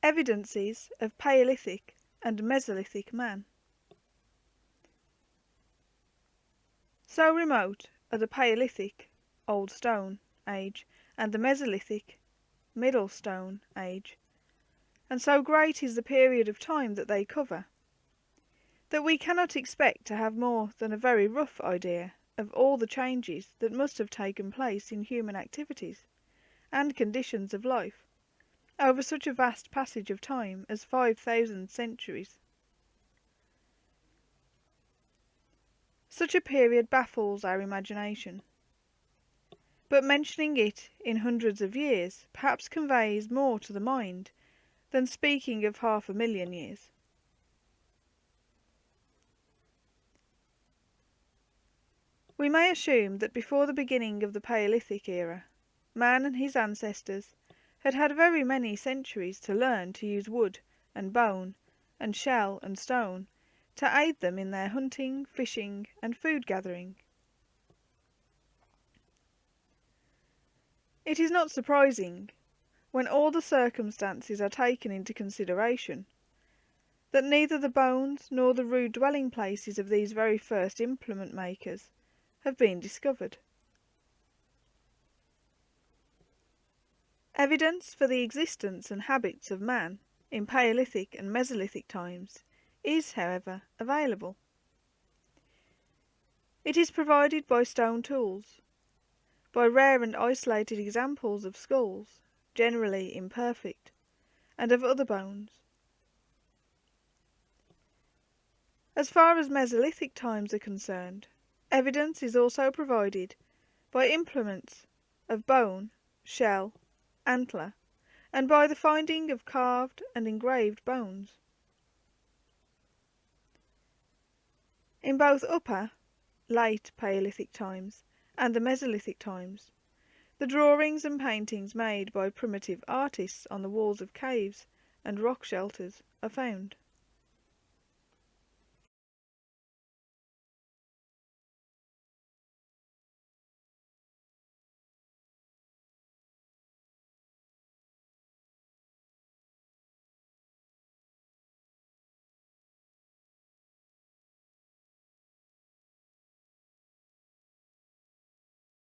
Evidences of Paleolithic and Mesolithic man. So remote are the Paleolithic, Old Stone, age, and the Mesolithic, Middle Stone, age, and so great is the period of time that they cover, that we cannot expect to have more than a very rough idea of all the changes that must have taken place in human activities and conditions of life over such a vast passage of time as 5,000 centuries. Such a period baffles our imagination, but mentioning it in hundreds of years perhaps conveys more to the mind than speaking of 500,000 years. We may assume that before the beginning of the Paleolithic era, man and his ancestors had had very many centuries to learn to use wood and bone and shell and stone to aid them in their hunting, fishing and food gathering. It is not surprising, when all the circumstances are taken into consideration, that neither the bones nor the rude dwelling places of these very first implement makers have been discovered. Evidence for the existence and habits of man in Paleolithic and Mesolithic times is, however, available. It is provided by stone tools, by rare and isolated examples of skulls, generally imperfect, and of other bones. As far as Mesolithic times are concerned, evidence is also provided by implements of bone, shell, antler, and by the finding of carved and engraved bones. In both upper, late Paleolithic times and the Mesolithic times, the drawings and paintings made by primitive artists on the walls of caves and rock shelters are found.